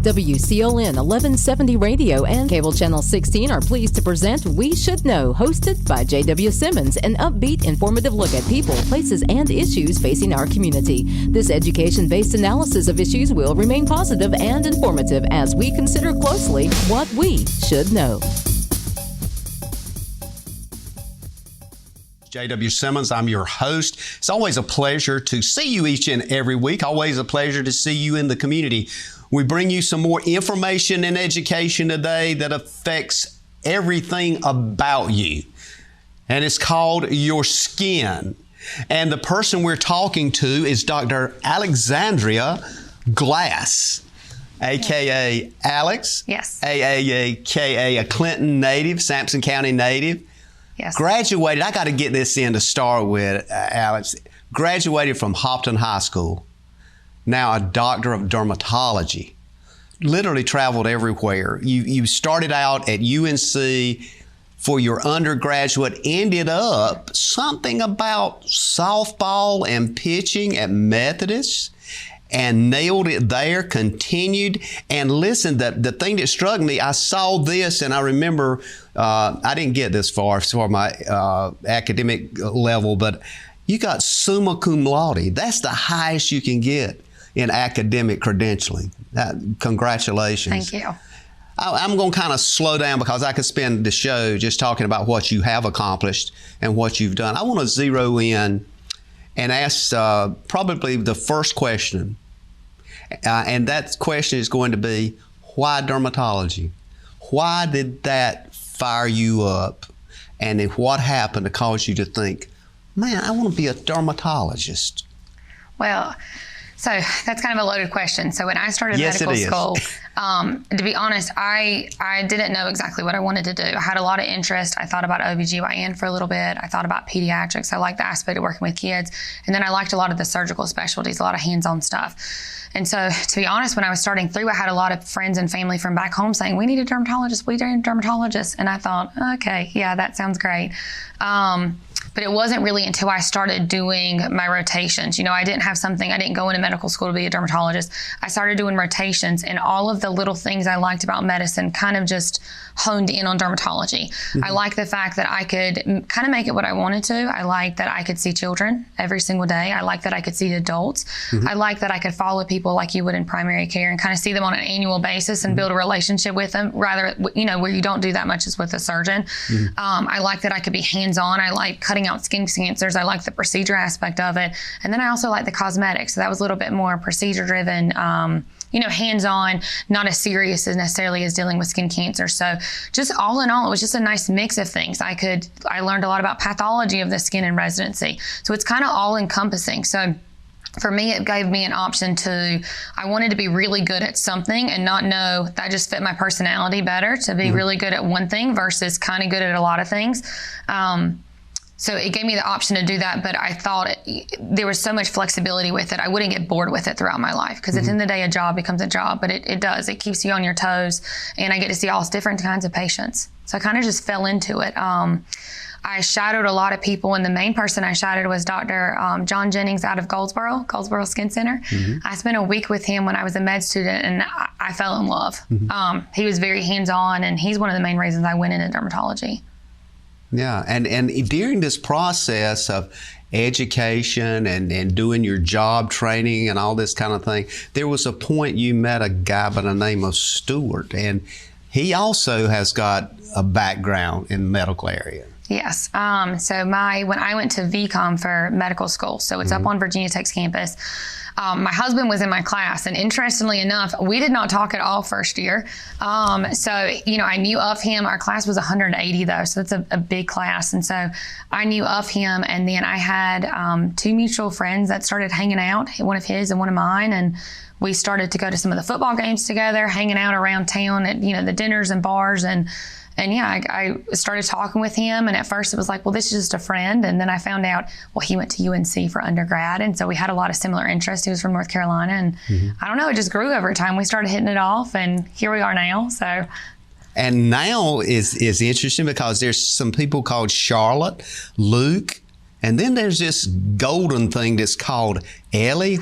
WCLN 1170 Radio and Cable Channel 16 are pleased to present We Should Know, hosted by JW Simmons, an upbeat, informative look at people, places, and issues facing our community. This education-based analysis of issues will remain positive and informative as we consider closely what we should know. JW Simmons, I'm your host. It's always a pleasure to see you each and every week. Always a pleasure to see you in the community. We bring you some more information and education today that affects everything about you. And it's called your skin. And the person we're talking to is Dr. Alexandria Glass, a.k.a. Alex. Yes. A.k.a. a Clinton native, Sampson County native. Yes. Graduated, I got to get this in to start with, Alex. Graduated from Hopton High School. Now a doctor of dermatology. Literally traveled everywhere. You started out at UNC for your undergraduate, ended up something about softball and pitching at Methodist, and nailed it there, continued. And listen, the thing that struck me, I saw this and I remember, I didn't get this far for my academic level, but you got summa cum laude. That's the highest you can get in academic credentialing. Congratulations. Thank you. I'm going to kind of slow down because I could spend the show just talking about what you have accomplished and what you've done. I want to zero in and ask probably the first question. And that question is going to be, why dermatology? Why did that fire you up? And then what happened to cause you to think, man, I want to be a dermatologist? Well, so that's kind of a loaded question. So when I started medical school, to be honest, I didn't know exactly what I wanted to do. I had a lot of interest. I thought about OBGYN for a little bit. I thought about pediatrics. I liked the aspect of working with kids. And then I liked a lot of the surgical specialties, a lot of hands-on stuff. And so, to be honest, when I was starting through, I had a lot of friends and family from back home saying, we need a dermatologist, we need a dermatologist. And I thought, okay, yeah, that sounds great. But it wasn't really until I started doing my rotations. You know, I didn't go into medical school to be a dermatologist. I started doing rotations, and all of the little things I liked about medicine kind of just honed in on dermatology. Mm-hmm. I liked the fact that I could kind of make it what I wanted to. I liked that I could see children every single day. I liked that I could see adults. Mm-hmm. I liked that I could follow people like you would in primary care and kind of see them on an annual basis and build a relationship with them, rather, you know, where you don't do that much as with a surgeon. Mm-hmm. I liked that I could be hands-on. I like cutting out skin cancers. I like the procedure aspect of it. And then I also like the cosmetics. So that was a little bit more procedure driven, you know, hands-on, not as serious as necessarily as dealing with skin cancer. So just all in all, it was just a nice mix of things. I learned a lot about pathology of the skin in residency. So it's kind of all encompassing. So for me, it gave me an option I wanted to be really good at something and not know that just fit my personality better, to be really good at one thing versus kind of good at a lot of things. So it gave me the option to do that, but I thought there was so much flexibility with it. I wouldn't get bored with it throughout my life, because at the end of the day, a job becomes a job, but it does. It keeps you on your toes, and I get to see all different kinds of patients. So I kind of just fell into it. I shadowed a lot of people, and the main person I shadowed was Dr. John Jennings out of Goldsboro Skin Center. Mm-hmm. I spent a week with him when I was a med student, and I fell in love. Mm-hmm. He was very hands-on, and he's one of the main reasons I went into dermatology. Yeah, and during this process of education and doing your job training and all this kind of thing, there was a point you met a guy by the name of Stewart, and he also has got a background in the medical area. Yes. So when I went to VCOM for medical school, so it's up on Virginia Tech's campus, my husband was in my class, and interestingly enough, we did not talk at all first year. So, you know, I knew of him. Our class was 180 though, so it's a big class. And so I knew of him, and then I had two mutual friends that started hanging out, one of his and one of mine, and we started to go to some of the football games together, hanging out around town at, you know, the dinners and bars, and yeah, I started talking with him, and at first it was like, well, this is just a friend. And then I found out, well, he went to UNC for undergrad, and so we had a lot of similar interests. He was from North Carolina, and I don't know, it just grew over time. We started hitting it off, and here we are now. So. And now is interesting because there's some people called Charlotte, Luke, And then there's this golden thing that's called Ellie.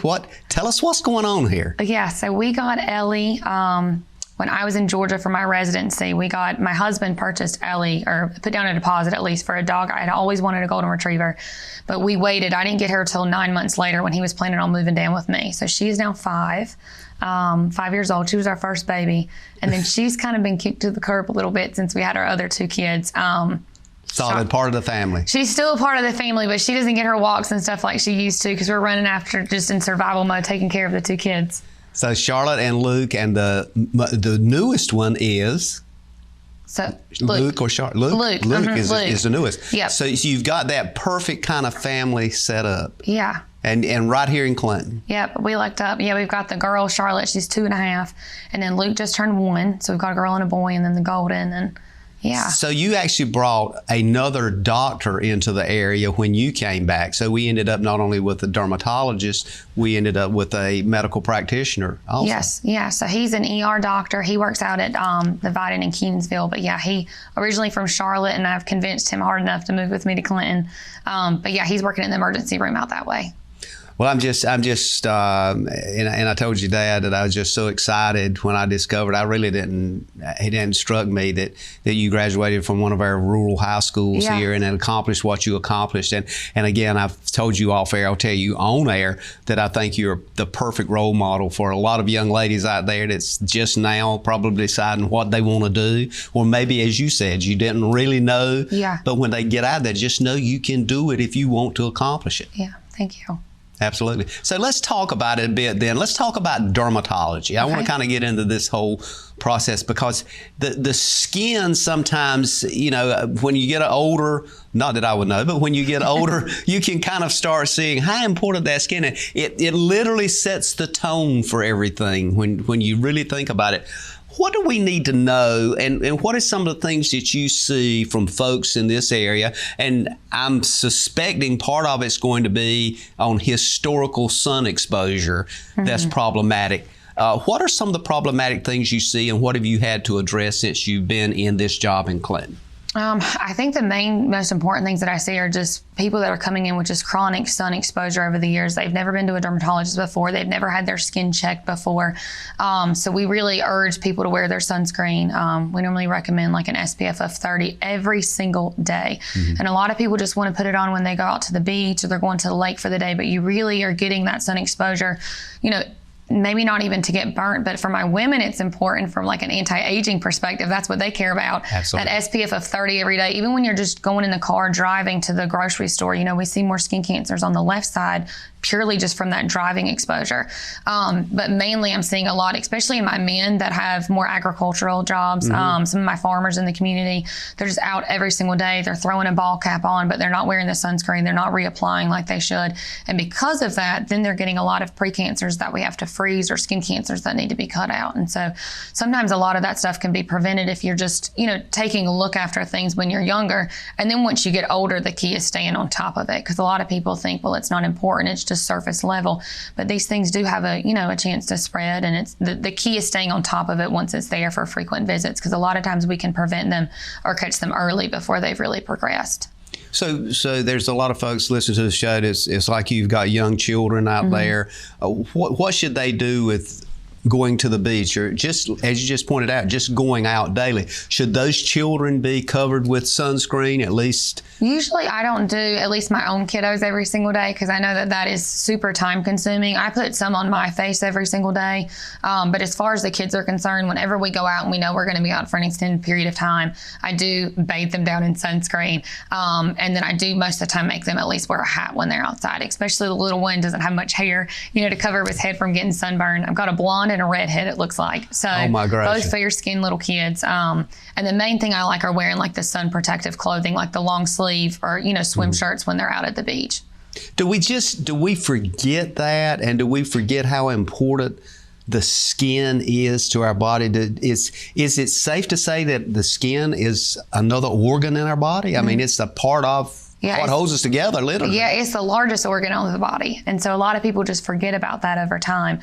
Tell us what's going on here. Yeah, so we got Ellie when I was in Georgia for my residency. My husband purchased Ellie, or put down a deposit at least, for a dog. I had always wanted a golden retriever, but we waited. I didn't get her till 9 months later when he was planning on moving down with me. So she's now 5 years old. She was our first baby. And then she's kind of been kicked to the curb a little bit since we had our other 2 kids. Solid part of the family. She's still a part of the family, but she doesn't get her walks and stuff like she used to because we're running after, just in survival mode, taking care of the 2 kids. So Charlotte and Luke, and the newest one is? So Luke or Charlotte? Luke. Luke is the newest. Yep. So you've got that perfect kind of family set up. Yeah. And right here in Clinton. Yep, we looked up. Yeah, we've got the girl, Charlotte, she's 2.5. And then Luke just turned 1. So we've got a girl and a boy, and then the golden. And yeah. So you actually brought another doctor into the area when you came back. So we ended up not only with a dermatologist, we ended up with a medical practitioner also. Yes, yeah. So he's an ER doctor. He works out at the FAAD in Keensville. But yeah, he originally from Charlotte, and I've convinced him hard enough to move with me to Clinton. But yeah, he's working in the emergency room out that way. Well, and I told you, Dad, that I was just so excited when I discovered. It hadn't struck me that you graduated from one of our rural high schools here and had accomplished what you accomplished. And again, I've told you off air, I'll tell you on air, that I think you're the perfect role model for a lot of young ladies out there that's just now probably deciding what they want to do. Or maybe, as you said, you didn't really know. Yeah. But when they get out there, just know you can do it if you want to accomplish it. Yeah, thank you. Absolutely. So let's talk about it a bit then. Let's talk about dermatology. I want to kind of get into this whole process because the skin sometimes, when you get older, not that I would know, but when you get older, you can kind of start seeing how important that skin is. It literally sets the tone for everything when you really think about it. What do we need to know, and what are some of the things that you see from folks in this area? And I'm suspecting part of it's going to be on historical sun exposure that's problematic. What are some of the problematic things you see, and what have you had to address since you've been in this job in Clinton? I think the most important things that I see are just people that are coming in with just chronic sun exposure over the years. They've never been to a dermatologist before. They've never had their skin checked before. So we really urge people to wear their sunscreen. We normally recommend like an SPF of 30 every single day. And a lot of people just want to put it on when they go out to the beach or they're going to the lake for the day, but you really are getting that sun exposure, maybe not even to get burnt, but for my women, it's important from like an anti-aging perspective. That's what they care about. Absolutely. That SPF of 30 every day. Even when you're just going in the car driving to the grocery store, we see more skin cancers on the left side purely just from that driving exposure. But mainly I'm seeing a lot, especially in my men that have more agricultural jobs. Some of my farmers in the community, they're just out every single day. They're throwing a ball cap on, but they're not wearing the sunscreen. They're not reapplying like they should. And because of that, then they're getting a lot of precancers that we have to freeze or skin cancers that need to be cut out. And so sometimes a lot of that stuff can be prevented if you're just, taking a look after things when you're younger. And then once you get older, the key is staying on top of it. Because a lot of people think, well, it's not important. It's just surface level, but these things do have a chance to spread, and it's the key is staying on top of it once it's there for frequent visits, because a lot of times we can prevent them or catch them early before they've really progressed. So there's a lot of folks listening to the show. It's like you've got young children out there. What should they do with going to the beach, or just, as you just pointed out, just going out daily? Should those children be covered with sunscreen at least? Usually I don't do at least my own kiddos every single day, because I know that is super time consuming. I put some on my face every single day. But as far as the kids are concerned, whenever we go out and we know we're going to be out for an extended period of time, I do bathe them down in sunscreen. And then I do most of the time make them at least wear a hat when they're outside, especially the little one doesn't have much hair, to cover his head from getting sunburned. I've got a blonde and a redhead, it looks like. So oh my gracious. Both fair skinned little kids. And the main thing I like are wearing like the sun protective clothing, like the long sleeve or, swim shirts when they're out at the beach. Do we forget that? And do we forget how important the skin is to our body? Is it safe to say that the skin is another organ in our body? I mean, it's a part of what holds us together, literally. Yeah, it's the largest organ on the body. And so a lot of people just forget about that over time.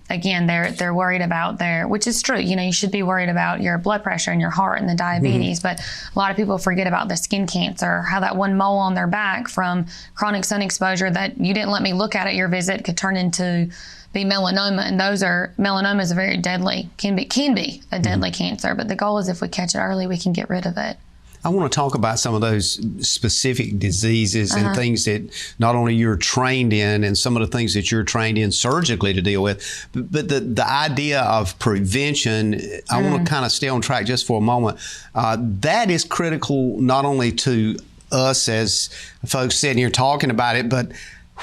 Again, they're worried about which is true. You should be worried about your blood pressure and your heart and the diabetes, but a lot of people forget about the skin cancer, how that one mole on their back from chronic sun exposure that you didn't let me look at your visit could turn into be melanoma. And melanoma is a very deadly, can be a deadly cancer. But the goal is if we catch it early, we can get rid of it. I want to talk about some of those specific diseases and things that not only you're trained in and some of the things that you're trained in surgically to deal with, but the idea of prevention, I want to kind of stay on track just for a moment. That is critical not only to us as folks sitting here talking about it, but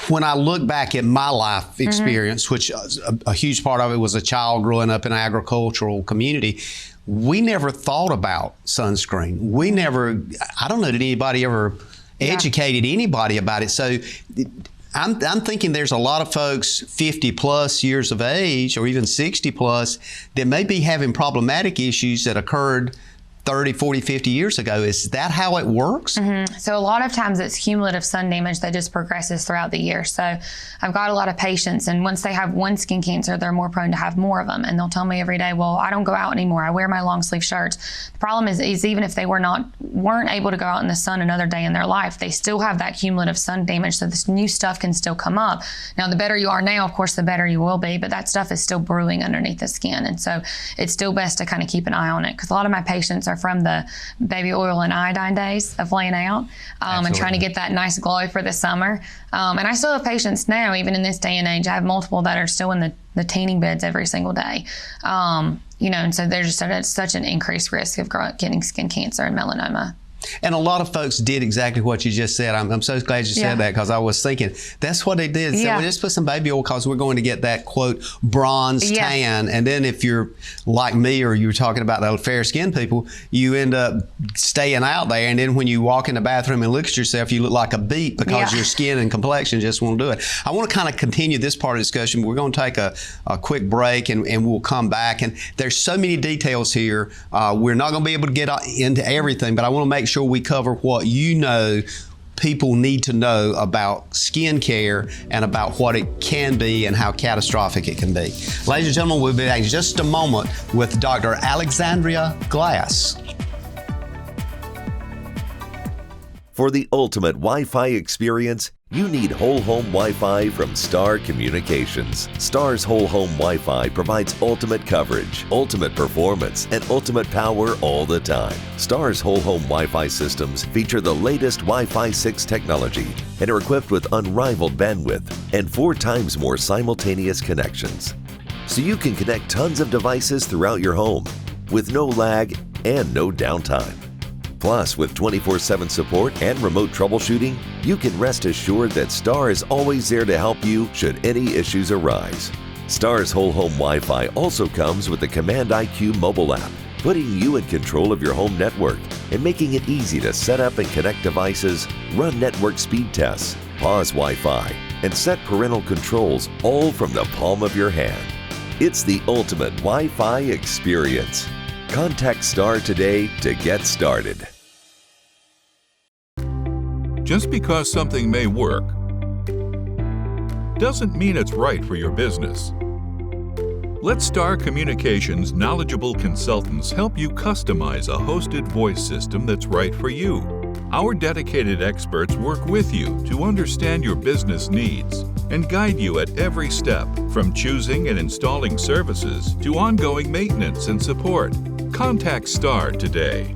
when I look back at my life experience, which a huge part of it was a child growing up in an agricultural community, we never thought about sunscreen. I don't know that anybody ever educated anybody about it. So I'm thinking there's a lot of folks 50 plus years of age or even 60 plus that may be having problematic issues that occurred 30, 40, 50 years ago. Is that how it works? So a lot of times it's cumulative sun damage that just progresses throughout the year. So I've got a lot of patients, and once they have one skin cancer, they're more prone to have more of them. And they'll tell me every day, well, I don't go out anymore. I wear my long sleeve shirts. The problem is even if they weren't able to go out in the sun another day in their life, they still have that cumulative sun damage. So this new stuff can still come up. Now, the better you are now, of course, the better you will be, but that stuff is still brewing underneath the skin. And so it's still best to kind of keep an eye on it, because a lot of my patients are from the baby oil and iodine days of laying out and trying to get that nice glow for the summer. And I still have patients now, even in this day and age. I have multiple that are still in the tanning beds every single day. And so there's just such an increased risk of getting skin cancer and melanoma. And a lot of folks did exactly what you just said. I'm so glad you said that, because I was thinking that's what they did. So we just put some baby oil because we're going to get that, quote, bronze tan. And then if you're like me, or you were talking about the fair skinned people, you end up staying out there. And then when you walk in the bathroom and look at yourself, you look like a beet because your skin and complexion just won't do it. I want to kind of continue this part of the discussion. We're going to take a quick break and we'll come back. And there's so many details here. We're not going to be able to get into everything, but I want to make sure we cover what people need to know about skin care and about what it can be and how catastrophic it can be. Ladies and gentlemen, we'll be back in just a moment with Dr. Alexandria Glass. For the ultimate Wi-Fi experience, you need whole home Wi-Fi from Star Communications. Star's whole home Wi-Fi provides ultimate coverage, ultimate performance, and ultimate power all the time. Star's whole home Wi-Fi systems feature the latest Wi-Fi 6 technology and are equipped with unrivaled bandwidth and 4 times more simultaneous connections. So you can connect tons of devices throughout your home with no lag and no downtime. Plus, with 24/7 support and remote troubleshooting, you can rest assured that Star is always there to help you should any issues arise. Star's whole home Wi-Fi also comes with the Command IQ mobile app, putting you in control of your home network and making it easy to set up and connect devices, run network speed tests, pause Wi-Fi, and set parental controls all from the palm of your hand. It's the ultimate Wi-Fi experience. Contact Star today to get started. Just because something may work doesn't mean it's right for your business. Let Star Communications' knowledgeable consultants help you customize a hosted voice system that's right for you. Our dedicated experts work with you to understand your business needs and guide you at every step, from choosing and installing services to ongoing maintenance and support. Contact Star today.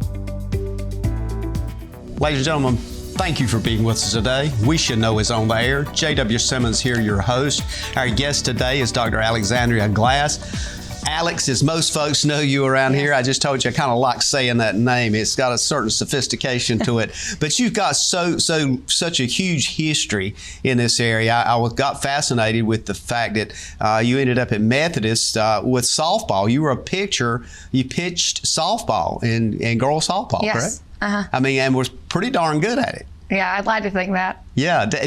Ladies and gentlemen, thank you for being with us today. We Should Know is on the air. JW Simmons here, your host. Our guest today is Dr. Alexandria Glass. Alex, as most folks know you around here, I just told you I kind of like saying that name. It's got a certain sophistication to it. But you've got such a huge history in this area. I got fascinated with the fact that you ended up at Methodist with softball. You were a pitcher. You pitched softball in girls softball, correct? I mean, and was pretty darn good at it. Yeah, I'd like to think that. Yeah. Do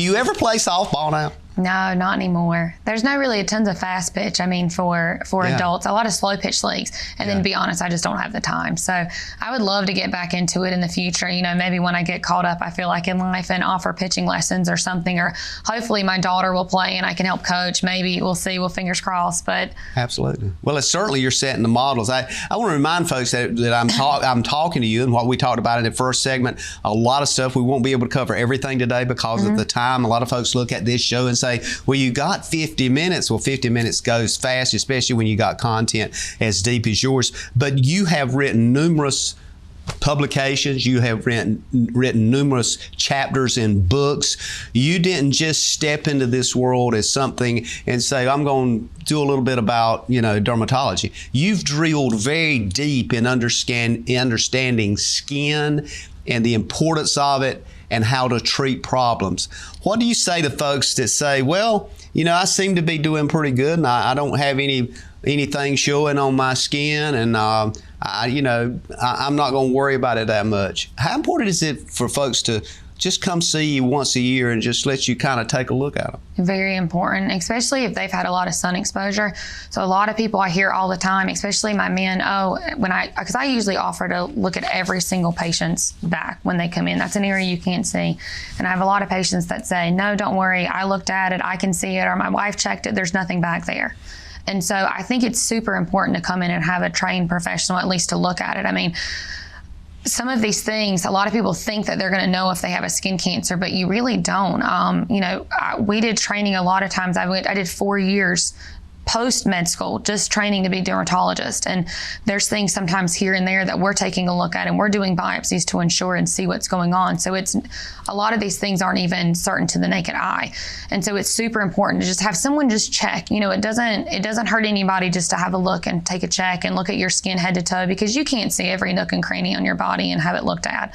you ever play softball now? No, not anymore. There's no really tons of fast pitch. I mean, for adults, a lot of slow pitch leagues. And then to be honest, I just don't have the time. So I would love to get back into it in the future. You know, maybe when I get caught up, I feel like in life, and offer pitching lessons or something, or hopefully my daughter will play and I can help coach. Maybe we'll see. Well, fingers crossed. But absolutely. Well, it's certainly you're setting the models. I want to remind folks that I'm talking to you, and what we talked about in the first segment, a lot of stuff we won't be able to cover everything today because of the time. A lot of folks look at this show and say, well, you got 50 minutes. Well, 50 minutes goes fast, especially when you got content as deep as yours. But you have written numerous publications. You have written numerous chapters in books. You didn't just step into this world as something and say, I'm going to do a little bit about, dermatology. You've drilled very deep in understanding skin and the importance of it and how to treat problems. What do you say to folks that say, well, I seem to be doing pretty good and I don't have anything showing on my skin, and I'm not going to worry about it that much. How important is it for folks to just come see you once a year and just let you kind of take a look at them? Very important, especially if they've had a lot of sun exposure. So a lot of people I hear all the time, especially my men, because I usually offer to look at every single patient's back when they come in. That's an area you can't see. And I have a lot of patients that say, no, don't worry, I looked at it, I can see it, or my wife checked it, there's nothing back there. And so I think it's super important to come in and have a trained professional at least to look at it. I mean, some of these things, a lot of people think that they're going to know if they have a skin cancer, but you really don't. We did training a lot of times. I did 4 years post med school, just training to be dermatologist. And there's things sometimes here and there that we're taking a look at, and we're doing biopsies to ensure and see what's going on. So it's a lot of these things aren't even certain to the naked eye. And so it's super important to just have someone just check. It doesn't hurt anybody just to have a look and take a check and look at your skin head to toe, because you can't see every nook and cranny on your body and have it looked at.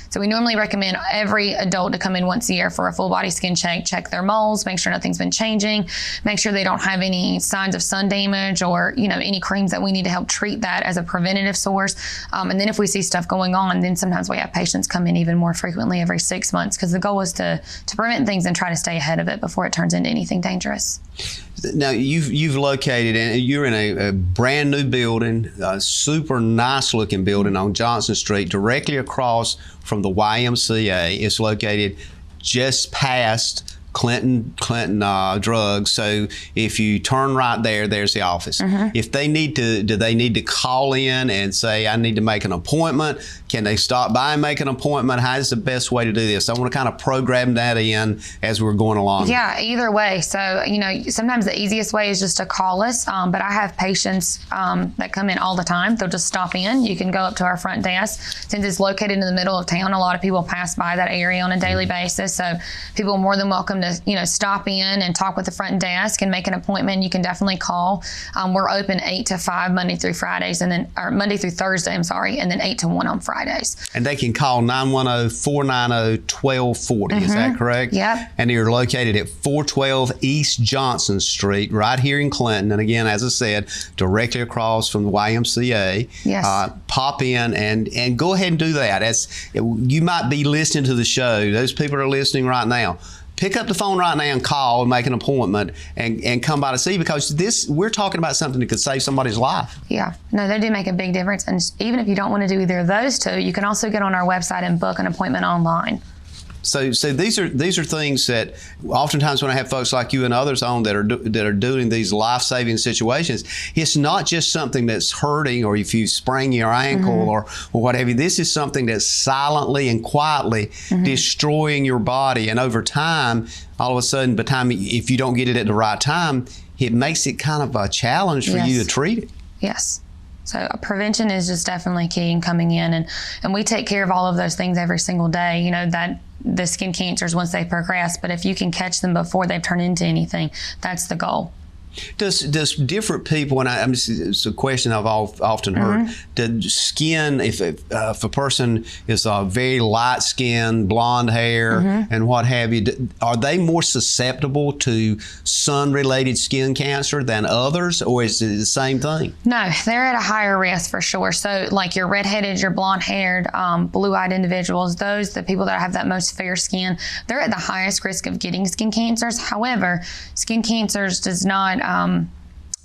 So we normally recommend every adult to come in once a year for a full body skin check their moles, make sure nothing's been changing, make sure they don't have any signs of sun damage or any creams that we need to help treat that as a preventative source. And then if we see stuff going on, then sometimes we have patients come in even more frequently every 6 months, because the goal is to prevent things and try to stay ahead of it before it turns into anything dangerous. Now you've located, and you're in a brand new building, a super nice looking building on Johnson Street, directly across from the YMCA. It's located just past Clinton Drugs. So if you turn right there, there's the office. If they need to, do they need to call in and say, I need to make an appointment? Can they stop by and make an appointment? How is the best way to do this? I want to kind of program that in as we're going along. Yeah, either way. So, sometimes the easiest way is just to call us. But I have patients that come in all the time. They'll just stop in. You can go up to our front desk. Since it's located in the middle of town, a lot of people pass by that area on a daily basis. So people are more than welcome to, stop in and talk with the front desk and make an appointment. You can definitely call. We're open 8 to 5 Monday through Thursday, and then 8 to 1 on Fridays. And they can call 910-490-1240. Is that correct? Yep. And you're located at 412 East Johnson Street, right here in Clinton. And again, as I said, directly across from the YMCA. Yes. Pop in and go ahead and do that. You might be listening to the show. Those people are listening right now. Pick up the phone right now and call and make an appointment and come by to see, because we're talking about something that could save somebody's life. Yeah, no, they do make a big difference. And even if you don't want to do either of those two, you can also get on our website and book an appointment online. So these are things that oftentimes when I have folks like you and others on that are doing these life-saving situations, it's not just something that's hurting, or if you sprain your ankle or what have you. This is something that's silently and quietly destroying your body, and over time, all of a sudden, by the time if you don't get it at the right time, it makes it kind of a challenge for you to treat it. Yes. So prevention is just definitely key in coming in, and we take care of all of those things every single day. That the skin cancers once they progress, but if you can catch them before they've turned into anything, that's the goal. Does different people, and it's a question I've often heard, does skin, if a person is very light skin, blonde hair, and what have you, are they more susceptible to sun-related skin cancer than others, or is it the same thing? No, they're at a higher risk for sure. So like your redheaded, your blonde-haired, blue-eyed individuals, the people that have that most fair skin, they're at the highest risk of getting skin cancers. However, skin cancers does not,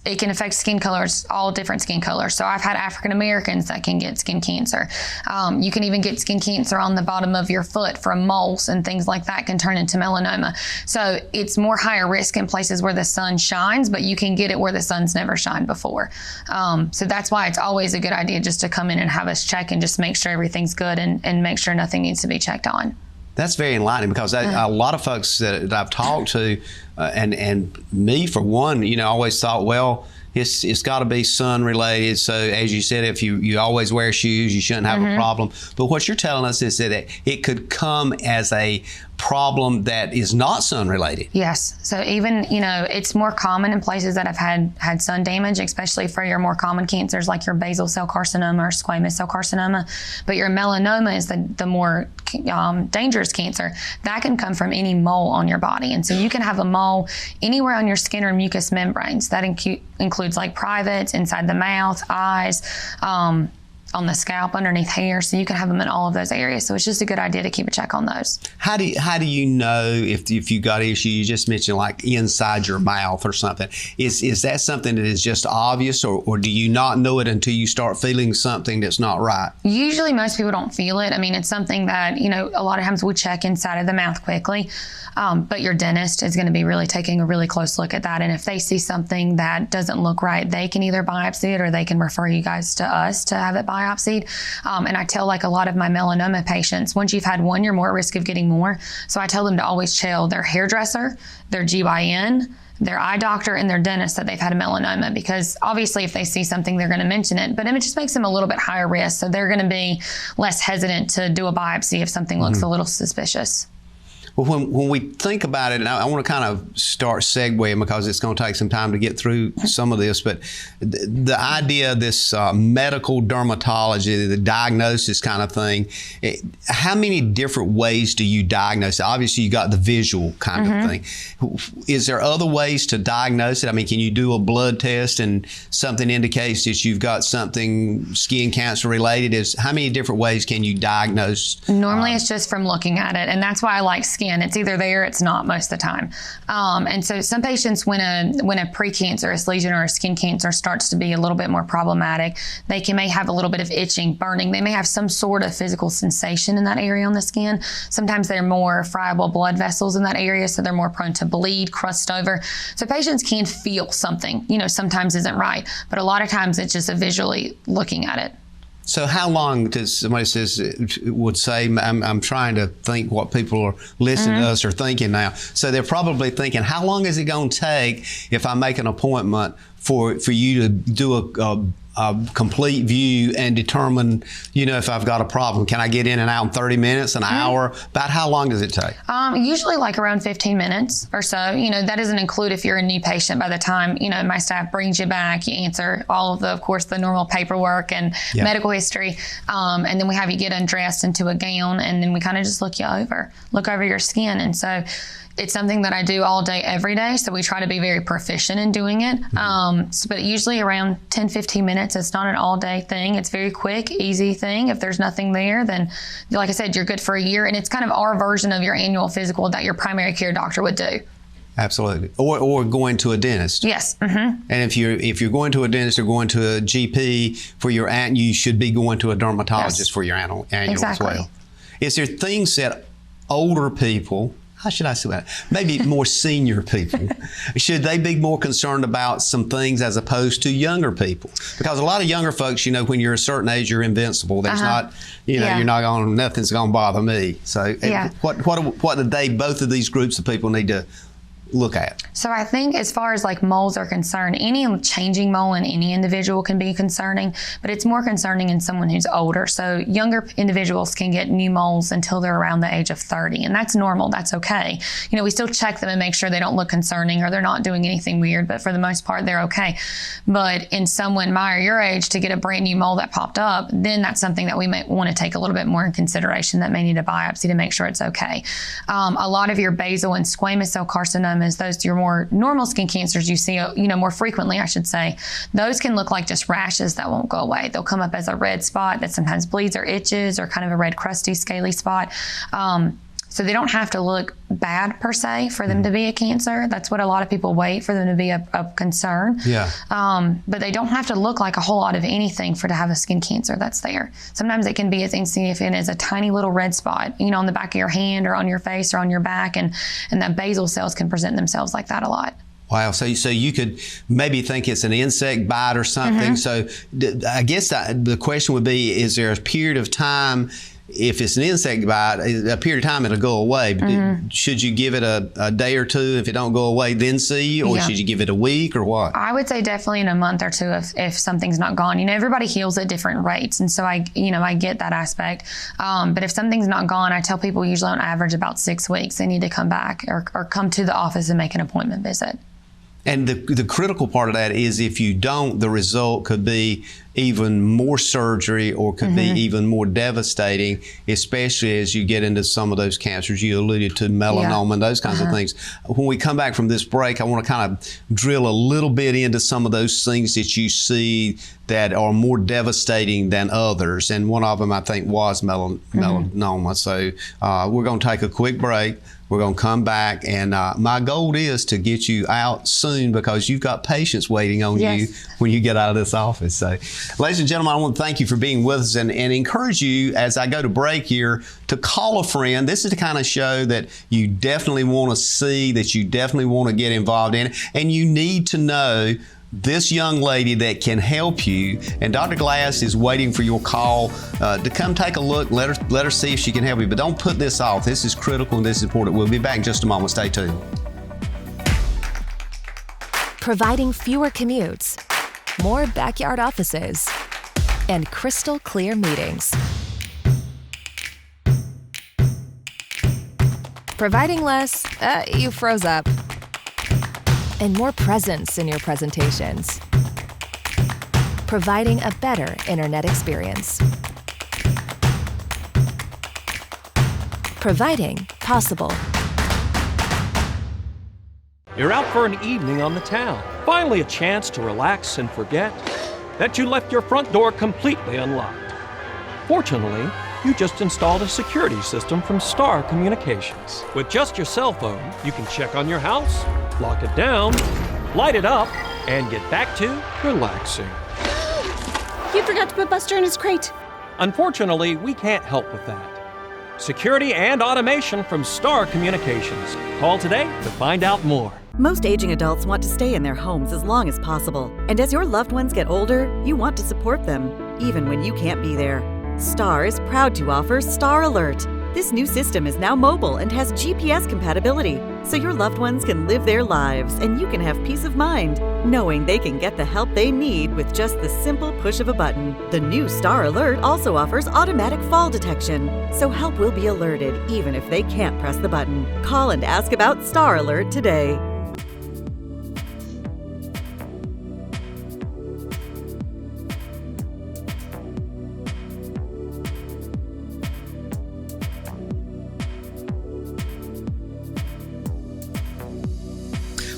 it can affect skin colors, all different skin colors. So I've had African Americans that can get skin cancer. You can even get skin cancer on the bottom of your foot from moles and things like that can turn into melanoma. So it's more higher risk in places where the sun shines, but you can get it where the sun's never shined before. So that's why it's always a good idea just to come in and have us check and just make sure everything's good and make sure nothing needs to be checked on. That's very enlightening, because a lot of folks that I've talked to, and me for one, always thought, well, it's got to be sun related. So as you said, if you always wear shoes, you shouldn't have a problem. But what you're telling us is that it could come as a problem that is not sun related. Yes. So even, it's more common in places that have had sun damage, especially for your more common cancers like your basal cell carcinoma or squamous cell carcinoma. But your melanoma is the more dangerous cancer. That can come from any mole on your body. And so you can have a mole anywhere on your skin or mucous membranes. That includes like privates, inside the mouth, eyes, on the scalp, underneath hair. So you can have them in all of those areas. So it's just a good idea to keep a check on those. How do you know if you got issue? You just mentioned like inside your mouth or something. Is that something that is just obvious, or do you not know it until you start feeling something that's not right? Usually most people don't feel it. I mean, it's something that, a lot of times we check inside of the mouth quickly. But your dentist is going to be really taking a really close look at that. And if they see something that doesn't look right, they can either biopsy it or they can refer you guys to us to have it biopsied. And I tell like a lot of my melanoma patients, once you've had one, you're more at risk of getting more. So I tell them to always tell their hairdresser, their GYN, their eye doctor, and their dentist that they've had a melanoma, because obviously if they see something, they're going to mention it, but it just makes them a little bit higher risk. So they're going to be less hesitant to do a biopsy if something looks a little suspicious. Well, when we think about it, and I want to kind of start segueing because it's going to take some time to get through some of this, but the idea of this medical dermatology, the diagnosis kind of thing, how many different ways do you diagnose it? Obviously, you got the visual kind of thing. Is there other ways to diagnose it? I mean, can you do a blood test and something indicates that you've got something skin cancer related? How many different ways can you diagnose? Normally, it's just from looking at it, and that's why I like skin. It's either there or it's not most of the time. And so some patients, when a precancerous lesion or a skin cancer starts to be a little bit more problematic, they may have a little bit of itching, burning. They may have some sort of physical sensation in that area on the skin. Sometimes they're more friable blood vessels in that area, so they're more prone to bleed, crust over. So patients can feel something, sometimes isn't right, but a lot of times it's just visually looking at it. So how long does somebody would say, I'm trying to think what people are listening to us are thinking now. So they're probably thinking, how long is it going to take if I make an appointment for you to do a complete view and determine, if I've got a problem? Can I get in and out in 30 minutes, an hour? About how long does it take? Usually like around 15 minutes or so. That doesn't include if you're a new patient. By the time, my staff brings you back, you answer all of of course, the normal paperwork and medical history. And then we have you get undressed into a gown, and then we kind of just look over your skin. And so it's something that I do all day, every day. So we try to be very proficient in doing it. But usually around 10, 15 minutes. It's not an all day thing. It's very quick, easy thing. If there's nothing there, then like I said, you're good for a year. And it's kind of our version of your annual physical that your primary care doctor would do. Absolutely. Or going to a dentist. Yes. And if you're going to a dentist or going to a GP for your aunt, you should be going to a dermatologist for your annual as well. Is there things that older people, how should I say that? Maybe more senior people, should they be more concerned about some things as opposed to younger people? Because a lot of younger folks, when you're a certain age, you're invincible. There's not, you're not nothing's going to bother me. So what do both of these groups of people need to look at? So I think as far as like moles are concerned, any changing mole in any individual can be concerning, but it's more concerning in someone who's older. So younger individuals can get new moles until they're around the age of 30, and that's normal. That's okay. You know, we still check them and make sure they don't look concerning or they're not doing anything weird, but for the most part, they're okay. But in someone my or your age, to get a brand new mole that popped up, then that's something that we may want to take a little bit more in consideration, that may need a biopsy to make sure it's okay. A lot of your basal and squamous cell carcinomas, those your more normal skin cancers you see, more frequently, I should say, those can look like just rashes that won't go away. They'll come up as a red spot that sometimes bleeds or itches, or kind of a red crusty scaly spot. So they don't have to look bad per se for them to be a cancer. That's what a lot of people wait for them to be a concern. Yeah. But they don't have to look like a whole lot of anything to have a skin cancer that's there. Sometimes it can be as insignificant as a tiny little red spot, on the back of your hand or on your face or on your back, and that basal cells can present themselves like that a lot. Wow. So you could maybe think it's an insect bite or something. So I guess the question would be, is there a period of time, if it's an insect bite, a period of time it'll go away? Should you give it a day or two? If it don't go away, then see? Or should you give it a week, or what? I would say definitely in a month or two if something's not gone. Everybody heals at different rates, and so I get that aspect. But if something's not gone, I tell people usually on average about 6 weeks they need to come back or come to the office and make an appointment visit. And the critical part of that is, if you don't, the result could be even more surgery, or could be even more devastating, especially as you get into some of those cancers you alluded to, melanoma and those kinds of things. When we come back from this break, I want to kind of drill a little bit into some of those things that you see that are more devastating than others. And one of them, I think, was melanoma. So we're going to take a quick break. We're going to come back, and my goal is to get you out soon, because you've got patients waiting on you when you get out of this office. So, ladies and gentlemen, I want to thank you for being with us, and encourage you, as I go to break here, to call a friend. This is the kind of show that you definitely want to see, that you definitely want to get involved in, and you need to know this young lady that can help you. And Dr. Glass is waiting for your call to come take a look. Let her see if she can help you. But don't put this off. This is critical and this is important. We'll be back in just a moment. Stay tuned. Providing fewer commutes, more backyard offices, and crystal clear meetings. Providing less, you froze up, and more presence in your presentations. Providing a better internet experience. Providing possible. You're out for an evening on the town. Finally a chance to relax and forget that you left your front door completely unlocked. Fortunately, you just installed a security system from Star Communications. With just your cell phone, you can check on your house, lock it down, light it up, and get back to relaxing. You forgot to put Buster in his crate. Unfortunately, we can't help with that. Security and automation from Star Communications. Call today to find out more. Most aging adults want to stay in their homes as long as possible. And as your loved ones get older, you want to support them, even when you can't be there. Star is proud to offer Star Alert. This new system is now mobile and has GPS compatibility, so your loved ones can live their lives and you can have peace of mind, knowing they can get the help they need with just the simple push of a button. The new Star Alert also offers automatic fall detection, so help will be alerted even if they can't press the button. Call and ask about Star Alert today.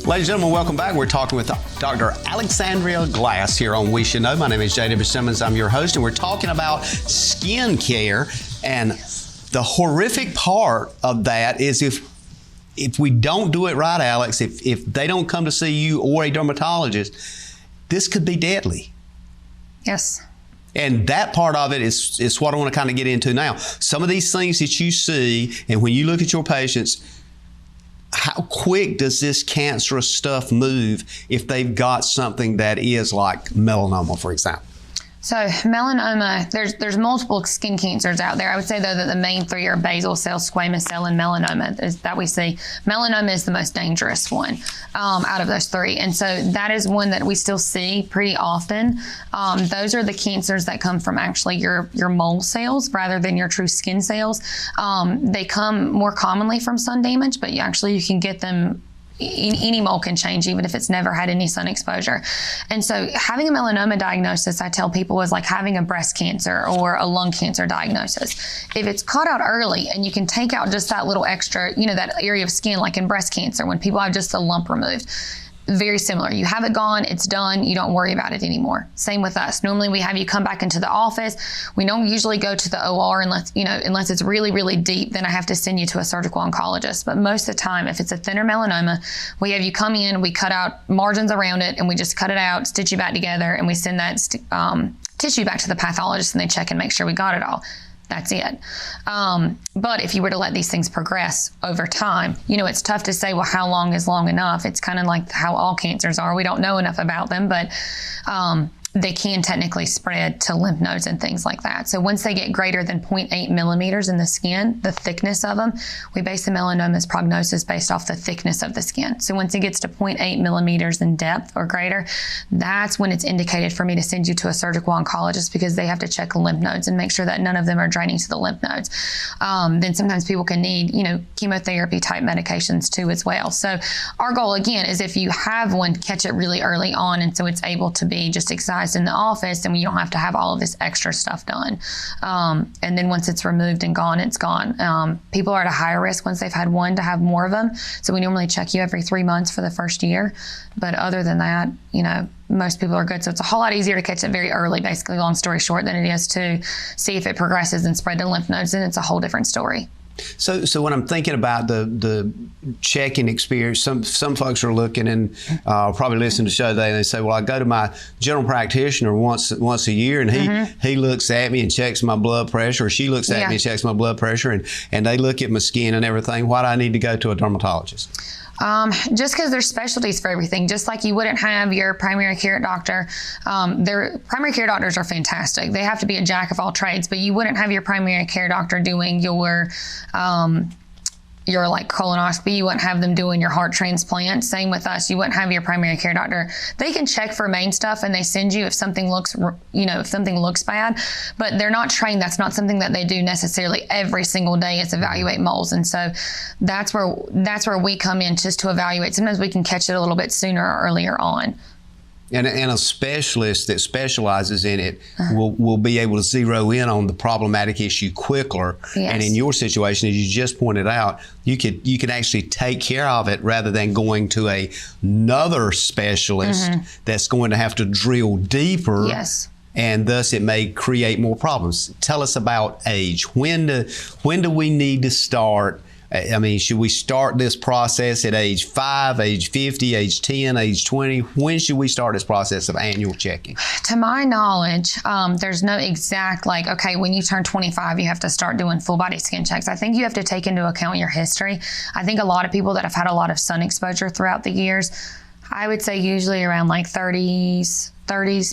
Ladies and gentlemen, welcome back. We're talking with Dr. Alexandria Glass here on We Should Know. My name is JW Simmons. I'm your host, and we're talking about skin care. And the horrific part of that is if we don't do it right, Alex, if they don't come to see you or a dermatologist, this could be deadly. Yes. And that part of it is what I want to kind of get into now. Some of these things that you see, and when you look at your patients, how quick does this cancerous stuff move if they've got something that is like melanoma, for example? So melanoma, there's multiple skin cancers out there. I would say, though, that the main three are basal cell, squamous cell, and melanoma that we see. Melanoma is the most dangerous one out of those three. And so that is one that we still see pretty often. Those are the cancers that come from actually your mole cells rather than your true skin cells. They come more commonly from sun damage, but you can get them. Any mole can change, even if it's never had any sun exposure. And so having a melanoma diagnosis, I tell people, is like having a breast cancer or a lung cancer diagnosis. If it's caught out early and you can take out just that little extra, that area of skin, like in breast cancer, when people have just a lump removed, very similar. You have it gone, it's done, you don't worry about it anymore. Same with us. Normally we have you come back into the office. We don't usually go to the OR unless it's really, really deep, then I have to send you to a surgical oncologist. But most of the time, if it's a thinner melanoma, we have you come in, we cut out margins around it, and we just cut it out, stitch you back together, and we send that tissue back to the pathologist, and they check and make sure we got it all. That's it. But if you were to let these things progress over time, it's tough to say, well, how long is long enough? It's kind of like how all cancers are. We don't know enough about them, but they can technically spread to lymph nodes and things like that. So once they get greater than 0.8 millimeters in the skin, the thickness of them, we base the melanoma's prognosis based off the thickness of the skin. So once it gets to 0.8 millimeters in depth or greater, that's when it's indicated for me to send you to a surgical oncologist, because they have to check lymph nodes and make sure that none of them are draining to the lymph nodes. Then sometimes people can need, chemotherapy type medications too as well. So our goal, again, is if you have one, catch it really early on, and so it's able to be just excised in the office, and you don't have to have all of this extra stuff done. And then once it's removed and gone, it's gone. People are at a higher risk once they've had one to have more of them. So we normally check you every 3 months for the first year. But other than that, most people are good. So it's a whole lot easier to catch it very early, basically, long story short, than it is to see if it progresses and spread to lymph nodes. And it's a whole different story. So when I'm thinking about the checking experience, some folks are looking and probably listen to the show today, and they say, well, I go to my general practitioner once a year, and he looks at me and checks my blood pressure, or she looks at me and checks my blood pressure, and they look at my skin and everything. Why do I need to go to a dermatologist? Just because there's specialties for everything. Just like you wouldn't have your primary care doctor. Their primary care doctors are fantastic. They have to be a jack of all trades, but you wouldn't have your primary care doctor doing your like colonoscopy. You wouldn't have them doing your heart transplant. Same with us. You wouldn't have your primary care doctor. They can check for main stuff, and they send you if something looks, if something looks bad, but they're not trained. That's not something that they do necessarily every single day, is evaluate moles. And so that's where we come in, just to evaluate. Sometimes we can catch it a little bit sooner or earlier on. And a specialist that specializes in it will be able to zero in on the problematic issue quicker. Yes. And in your situation, as you just pointed out, you can actually take care of it rather than going to another specialist that's going to have to drill deeper. Yes. And thus it may create more problems. Tell us about age. When do we need to start? I mean, should we start this process at age 5, age 50, age 10, age 20? When should we start this process of annual checking? To my knowledge, there's no exact, okay, when you turn 25, you have to start doing full body skin checks. I think you have to take into account your history. I think a lot of people that have had a lot of sun exposure throughout the years, I would say usually around 30s,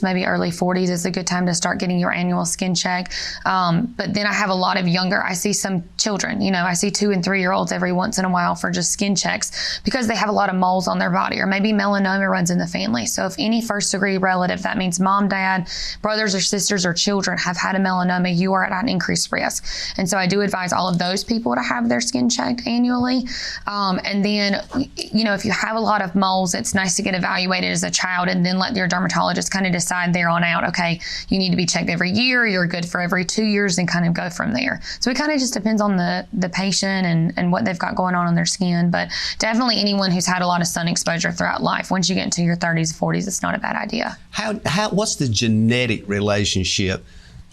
maybe early 40s is a good time to start getting your annual skin check. But then I have a lot of younger, I see some children, I see 2 and 3 year olds every once in a while for just skin checks, because they have a lot of moles on their body, or maybe melanoma runs in the family. So if any first degree relative, that means mom, dad, brothers or sisters or children, have had a melanoma, you are at an increased risk. And so I do advise all of those people to have their skin checked annually. And then, if you have a lot of moles, it's nice to get evaluated as a child, and then let your dermatologist kind of decide there on out, okay, you need to be checked every year, you're good for every 2 years, and kind of go from there. So it kind of just depends on the patient and what they've got going on their skin. But definitely anyone who's had a lot of sun exposure throughout life, once you get into your 30s, 40s, it's not a bad idea. What's the genetic relationship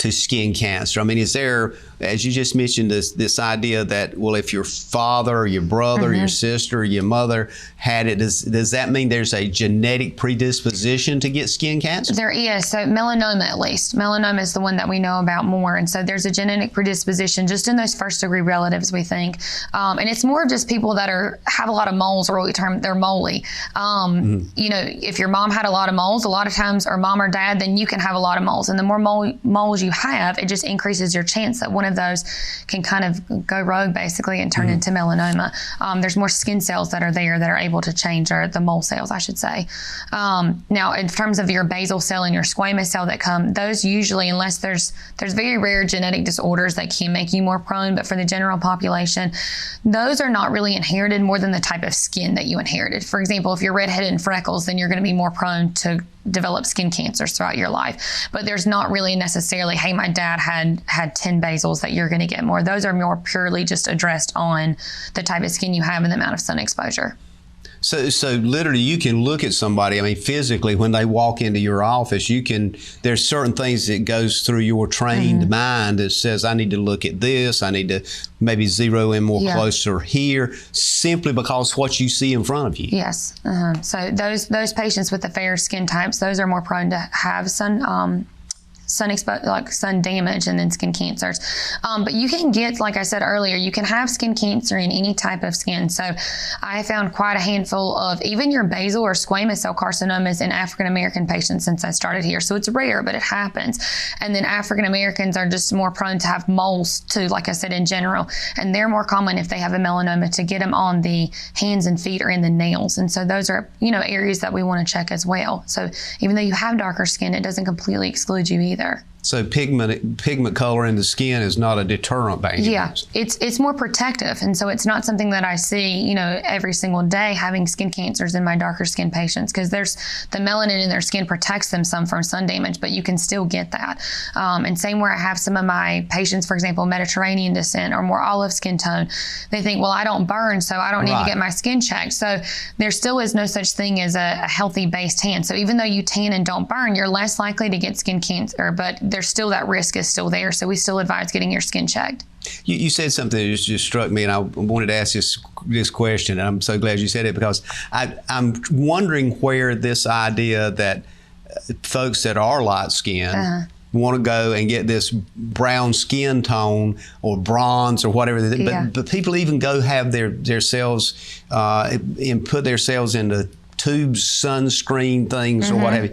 to skin cancer? I mean, is there, as you just mentioned, this idea that, well, if your father or your brother, or your sister, or your mother had it, does that mean there's a genetic predisposition to get skin cancer? There is. So melanoma, at least. Melanoma is the one that we know about more. And so there's a genetic predisposition just in those first degree relatives, we think. And it's more of just people that have a lot of moles, or what we term they're moly. You know, if your mom had a lot of moles, a lot of times, or mom or dad, then you can have a lot of moles. And the more moles you have, it just increases your chance that one of those can kind of go rogue, basically, and turn into melanoma. There's more skin cells that are there that are able to change, or the mole cells, I should say. Now, in terms of your basal cell and your squamous cell that come, those usually, unless there's very rare genetic disorders that can make you more prone, but for the general population, those are not really inherited more than the type of skin that you inherited. For example, if you're redheaded and freckles, then you're going to be more prone to develop skin cancers throughout your life. But there's not really necessarily, hey, my dad had 10 basals, that you're going to get more. Those are more purely just addressed on the type of skin you have and the amount of sun exposure. So literally, you can look at somebody, I mean, physically, when they walk into your office, there's certain things that goes through your trained mind that says, I need to look at this, I need to maybe zero in more closer here, simply because what you see in front of you. Yes. So those patients with the fair skin types, those are more prone to have sun damage and then skin cancers. But you can get, like I said earlier, you can have skin cancer in any type of skin. So I found quite a handful of even your basal or squamous cell carcinomas in African American patients since I started here. So it's rare, but it happens. And then African Americans are just more prone to have moles too, like I said, in general. And they're more common if they have a melanoma to get them on the hands and feet or in the nails. And so those are, areas that we want to check as well. So even though you have darker skin, it doesn't completely exclude you either. So pigment color in the skin is not a deterrent by any means. It's more protective, and so it's not something that I see, every single day having skin cancers in my darker skin patients, because there's the melanin in their skin protects them some from sun damage, but you can still get that. And same where I have some of my patients, for example, Mediterranean descent or more olive skin tone, they think, well, I don't burn, so I don't need to get my skin checked. So there still is no such thing as a healthy base tan. So even though you tan and don't burn, you're less likely to get skin cancer, but there's still that risk is still there. So we still advise getting your skin checked. You said something that just struck me, and I wanted to ask this question, and I'm so glad you said it, because I'm wondering where this idea that folks that are light-skinned want to go and get this brown skin tone or bronze or whatever, but people even go have their cells and put their cells into tubes, sunscreen things, or what have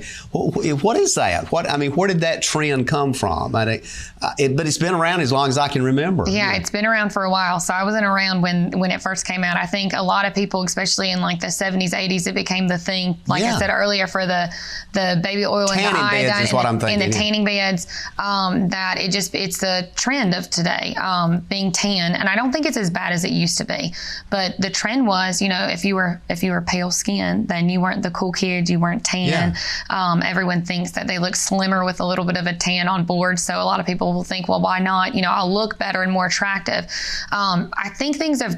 you. What is that? Where did that trend come from? But it's been around as long as I can remember. Yeah, it's been around for a while. So I wasn't around when it first came out. I think a lot of people, especially in like the 70s, 80s, it became the thing. Like I said earlier, for the baby oil tanning and the iodine is what I'm thinking, and the tanning beds, that it's the trend of today, being tan. And I don't think it's as bad as it used to be. But the trend was, if you were pale skin, then you weren't the cool kid, you weren't tan. Everyone thinks that they look slimmer with a little bit of a tan on board. So a lot of people will think, well, why not? I'll look better and more attractive. I think things have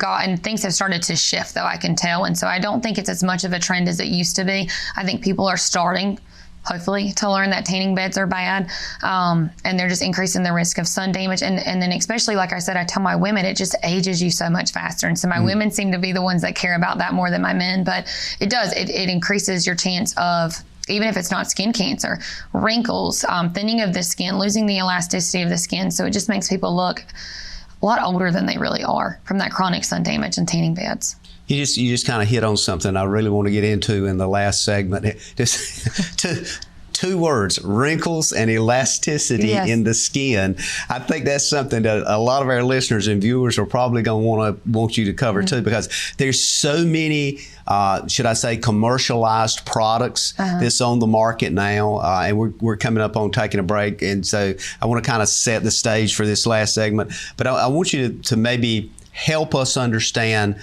started to shift, though, I can tell. And so I don't think it's as much of a trend as it used to be. I think people are starting, hopefully, to learn that tanning beds are bad, and they're just increasing the risk of sun damage. And then especially, like I said, I tell my women, it just ages you so much faster. And so my women seem to be the ones that care about that more than my men, but it does. It increases your chance of, even if it's not skin cancer, wrinkles, thinning of the skin, losing the elasticity of the skin. So it just makes people look a lot older than they really are from that chronic sun damage and tanning beds. You just kind of hit on something I really want to get into in the last segment. Just two words: wrinkles and elasticity in the skin. I think that's something that a lot of our listeners and viewers are probably going to want you to cover too, because there's so many, should I say, commercialized products that's on the market now, and we're coming up on taking a break, and so I want to kind of set the stage for this last segment. But I want you to maybe help us understand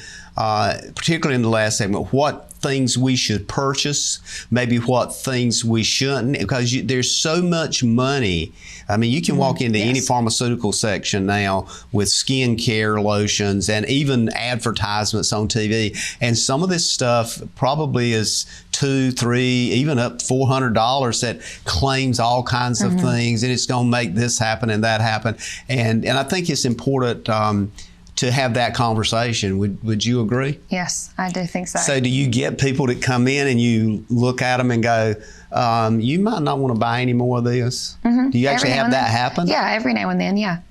particularly in the last segment, what things we should purchase, maybe what things we shouldn't, because there's so much money. I mean, you can walk into any pharmaceutical section now with skincare lotions and even advertisements on TV, and some of this stuff probably is $200, $300, even up $400 that claims all kinds of things, and it's going to make this happen and that happen. And I think it's important to have that conversation. Would you agree? Yes, I do think so. So do you get people that come in and you look at them and go, you might not want to buy any more of this? Do you actually have that happen? Yeah, every now and then, yeah.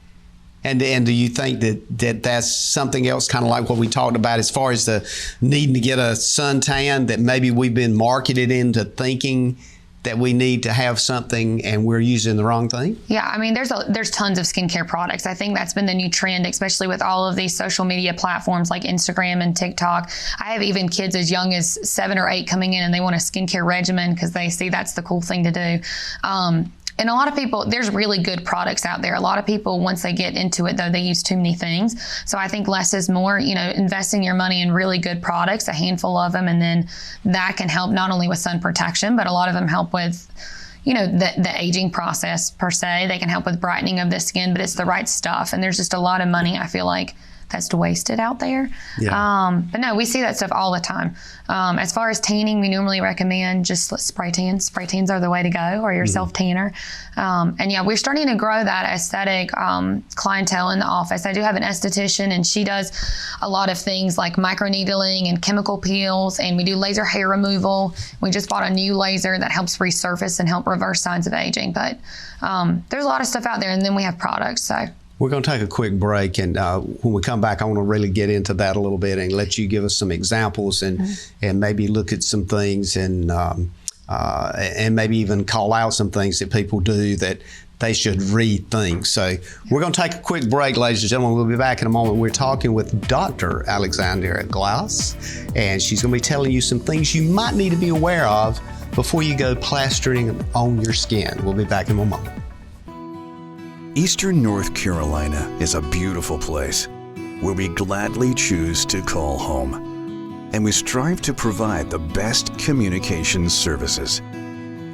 And do you think that that's something else, kind of like what we talked about as far as the needing to get a suntan, that maybe we've been marketed into thinking that we need to have something and we're using the wrong thing? Yeah, I mean, there's tons of skincare products. I think that's been the new trend, especially with all of these social media platforms like Instagram and TikTok. I have even kids as young as 7 or 8 coming in and they want a skincare regimen because they see that's the cool thing to do. And a lot of people, there's really good products out there. A lot of people, once they get into it, though, they use too many things. So I think less is more, investing your money in really good products, a handful of them, and then that can help not only with sun protection, but a lot of them help with, the aging process per se. They can help with brightening of the skin, but it's the right stuff. And there's just a lot of money, I feel like, that's wasted out there. Yeah. But no, we see that stuff all the time. As far as tanning, we normally recommend just spray tans. Spray tans are the way to go, or your self-tanner. And yeah, we're starting to grow that aesthetic clientele in the office. I do have an esthetician, and she does a lot of things like microneedling and chemical peels, and we do laser hair removal. We just bought a new laser that helps resurface and help reverse signs of aging. But there's a lot of stuff out there, and then we have products. So we're going to take a quick break, and when we come back, I want to really get into that a little bit and let you give us some examples and maybe look at some things and maybe even call out some things that people do that they should rethink. So we're going to take a quick break, ladies and gentlemen. We'll be back in a moment. We're talking with Dr. Alexandria Glass, and she's going to be telling you some things you might need to be aware of before you go plastering on your skin. We'll be back in a moment. Eastern North Carolina is a beautiful place where we gladly choose to call home, and we strive to provide the best communications services.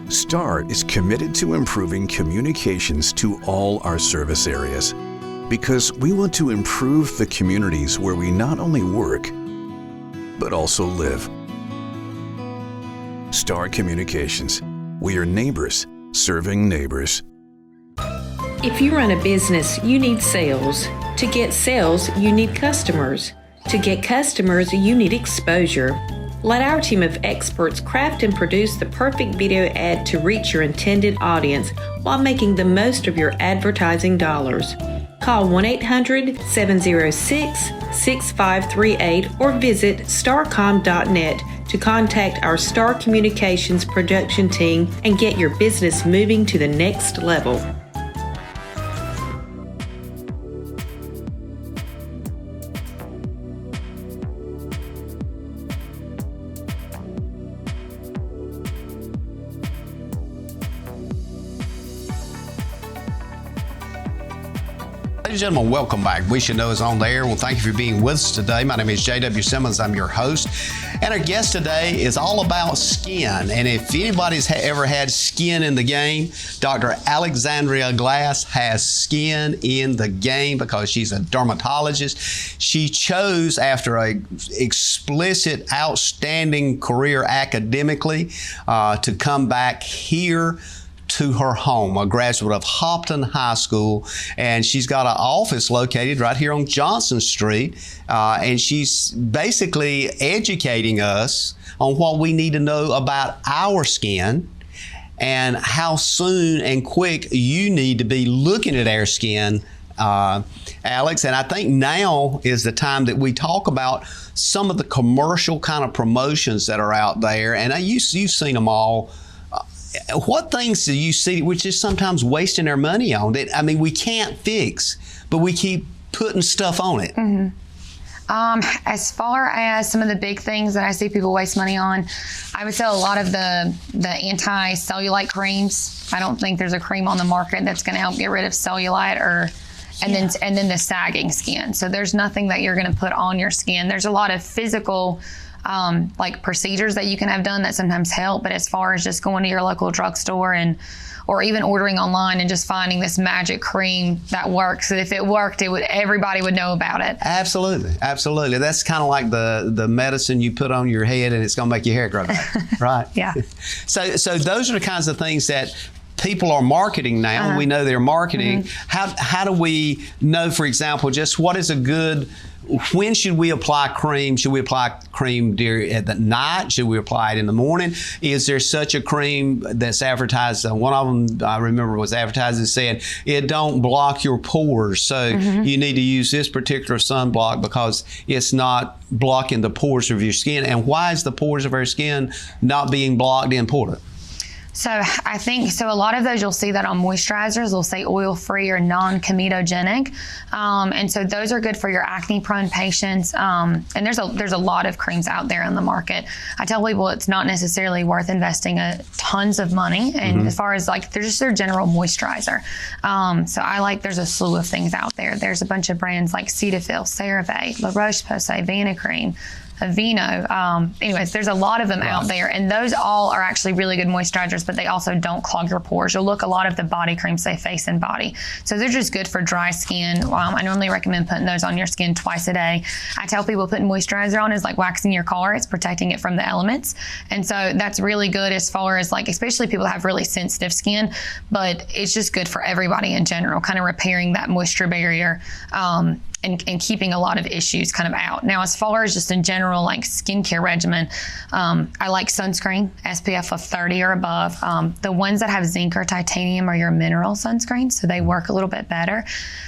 STAR is committed to improving communications to all our service areas because we want to improve the communities where we not only work, but also live. STAR Communications. We are neighbors serving neighbors. If you run a business, you need sales. To get sales, you need customers. To get customers, you need exposure. Let our team of experts craft and produce the perfect video ad to reach your intended audience while making the most of your advertising dollars. Call 1-800-706-6538 or visit starcom.net to contact our Star Communications production team and get your business moving to the next level. Ladies and gentlemen, welcome back. We Should Know is on the air. Well, thank you for being with us today. My name is JW Simmons. I'm your host. And our guest today is all about skin. And if anybody's ever had skin in the game, Dr. Alexandria Glass has skin in the game because she's a dermatologist. She chose, after a explicit, outstanding career academically, to come back here to her home, a graduate of Hopton High School, and she's got an office located right here on Johnson Street, and she's basically educating us on what we need to know about our skin and how soon and quick you need to be looking at our skin, Alex. And I think now is the time that we talk about some of the commercial kind of promotions that are out there, and you've seen them all. What things do you see which is sometimes wasting our money on that, I mean, we can't fix, but we keep putting stuff on it? As far as some of the big things that I see people waste money on, I would say a lot of the anti-cellulite creams. I don't think there's a cream on the market that's going to help get rid of cellulite or and then the sagging skin. So there's nothing that you're going to put on your skin. There's a lot of physical like procedures that you can have done that sometimes help, but as far as just going to your local drugstore or even ordering online and just finding this magic cream that works. If it worked, everybody would know about it. Absolutely. That's kind of like the medicine you put on your head and it's going to make your hair grow back, right? Yeah. So those are the kinds of things that people are marketing now. We know they're marketing. How do we know, for example, just what is a good, when should we apply cream? Should we apply cream at the night? Should we apply it in the morning? Is there such a cream that's advertised? One of them I remember was advertised and said, it don't block your pores. So you need to use this particular sunblock because it's not blocking the pores of your skin. And why is the pores of our skin not being blocked important? So I think, a lot of those you'll see that on moisturizers, they'll say oil-free or non-comedogenic. And so those are good for your acne-prone patients. And there's a lot of creams out there on the market. I tell people it's not necessarily worth investing tons of money. And as far as they're just their general moisturizer. So there's a slew of things out there. There's a bunch of brands like Cetaphil, CeraVe, La Roche-Posay, Vanicream, Aveeno. Anyways, there's a lot of them out there, and those all are actually really good moisturizers, but they also don't clog your pores. You'll look a lot of the body creams say face and body. So they're just good for dry skin. I normally recommend putting those on your skin twice a day. I tell people putting moisturizer on is like waxing your car. It's protecting it from the elements. And so that's really good as far as especially people that have really sensitive skin, but it's just good for everybody in general, kind of repairing that moisture barrier. And keeping a lot of issues kind of out. Now, as far as just in general, skincare regimen, I like sunscreen, SPF of 30 or above. The ones that have zinc or titanium are your mineral sunscreen, so they work a little bit better.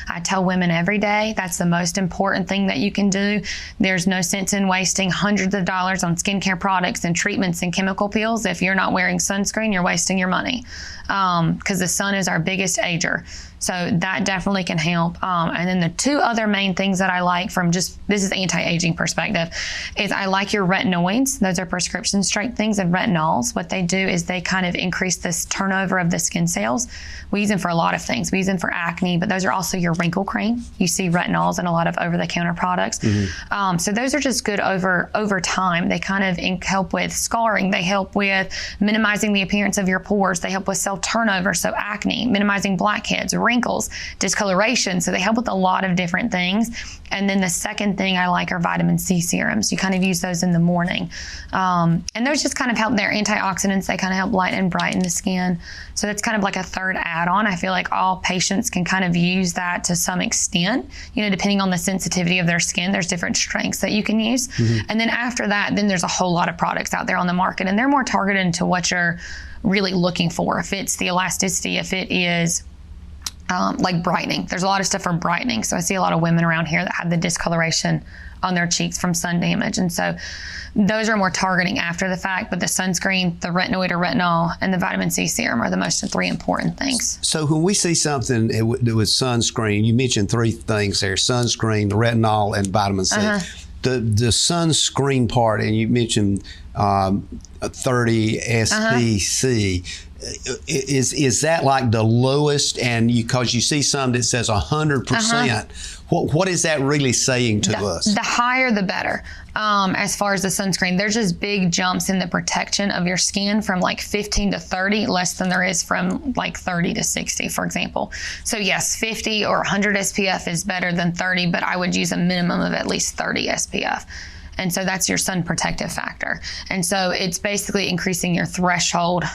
I tell women every day that's the most important thing that you can do. There's no sense in wasting hundreds of dollars on skincare products and treatments and chemical peels. If you're not wearing sunscreen, you're wasting your money because the sun is our biggest ager. So that definitely can help. And then the two other main things that I like from this is anti-aging perspective, is I like your retinoids. Those are prescription strength things, and retinols. What they do is they kind of increase this turnover of the skin cells. We use them for a lot of things. We use them for acne, but those are also your wrinkle cream. You see retinols in a lot of over-the-counter products. So those are just good over time. They kind of help with scarring. They help with minimizing the appearance of your pores. They help with cell turnover, so acne, minimizing blackheads, wrinkles, discoloration. So they help with a lot of different things. And then the second thing I like are vitamin C serums. You kind of use those in the morning. And those just kind of help. They're antioxidants. They kind of help lighten and brighten the skin. So that's kind of like a third add-on. I feel like all patients can kind of use that to some extent. Depending on the sensitivity of their skin, there's different strengths that you can use. And then after that, then there's a whole lot of products out there on the market, and they're more targeted into what you're really looking for. If it's the elasticity, if it is like brightening. There's a lot of stuff for brightening. So I see a lot of women around here that have the discoloration on their cheeks from sun damage. And so those are more targeting after the fact, but the sunscreen, the retinoid or retinol, and the vitamin C serum are the most three important things. So when we see something with sunscreen, you mentioned three things there: sunscreen, retinol, and vitamin C. The sunscreen part, and you mentioned 30 SPC. Is that like the lowest? And because you see some that says 100%, what is that really saying to us? The higher, the better. As far as the sunscreen, there's just big jumps in the protection of your skin from 15 to 30, less than there is from 30 to 60, for example. So yes, 50 or 100 SPF is better than 30, but I would use a minimum of at least 30 SPF. And so that's your sun protective factor. And so it's basically increasing your threshold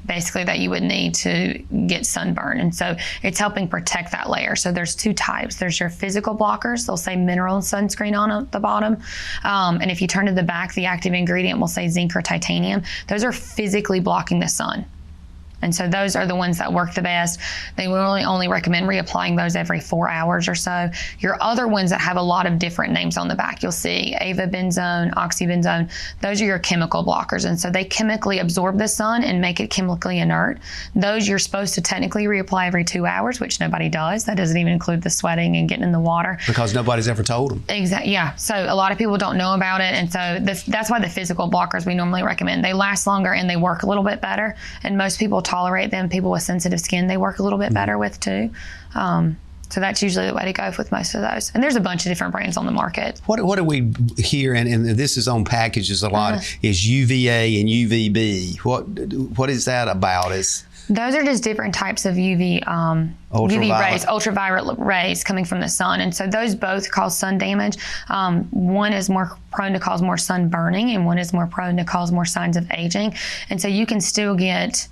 that you would need to get sunburn. And so it's helping protect that layer. So there's two types. There's your physical blockers. They'll say mineral sunscreen on the bottom. And if you turn to the back, the active ingredient will say zinc or titanium. Those are physically blocking the sun. And so those are the ones that work the best. They will only recommend reapplying those every 4 hours or so. Your other ones that have a lot of different names on the back, you'll see avobenzone, oxybenzone. Those are your chemical blockers. And so they chemically absorb the sun and make it chemically inert. Those you're supposed to technically reapply every 2 hours, which nobody does. That doesn't even include the sweating and getting in the water. Because nobody's ever told them. Exactly. Yeah. So a lot of people don't know about it. And so that's why the physical blockers we normally recommend. They last longer and they work a little bit better. And most people tolerate them. People with sensitive skin, they work a little bit better with too. So that's usually the way to go with most of those. And there's a bunch of different brands on the market. What do we hear, and this is on packages a lot, is UVA and UVB. What is that about? Those are just different types of UV rays, ultraviolet rays coming from the sun. And so those both cause sun damage. One is more prone to cause more sun burning, and one is more prone to cause more signs of aging. And so you can still get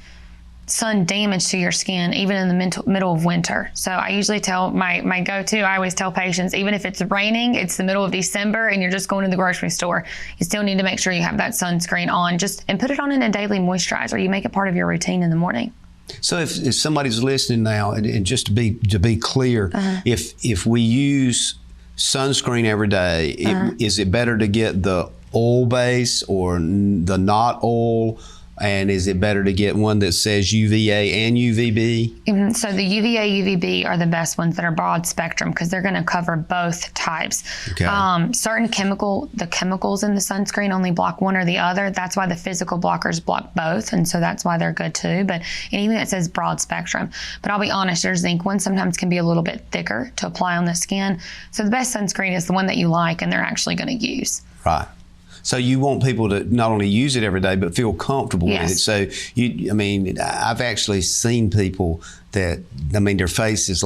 sun damage to your skin even in the middle of winter. So I usually tell my go-to, I always tell patients, even if it's raining, it's the middle of December and you're just going to the grocery store, you still need to make sure you have that sunscreen on, and put it on in a daily moisturizer. You make it part of your routine in the morning. So if somebody's listening now, and just to be clear, if we use sunscreen every day, is it better to get the oil base or the not oil? And is it better to get one that says UVA and UVB? So the UVA, UVB are the best ones that are broad spectrum because they're going to cover both types. Okay. The chemicals in the sunscreen only block one or the other. That's why the physical blockers block both, and so that's why they're good too. But anything that says broad spectrum. But I'll be honest, your zinc one sometimes can be a little bit thicker to apply on the skin. So the best sunscreen is the one that you like and they're actually going to use. Right. So you want people to not only use it every day, but feel comfortable with it. So I've actually seen people that, their face is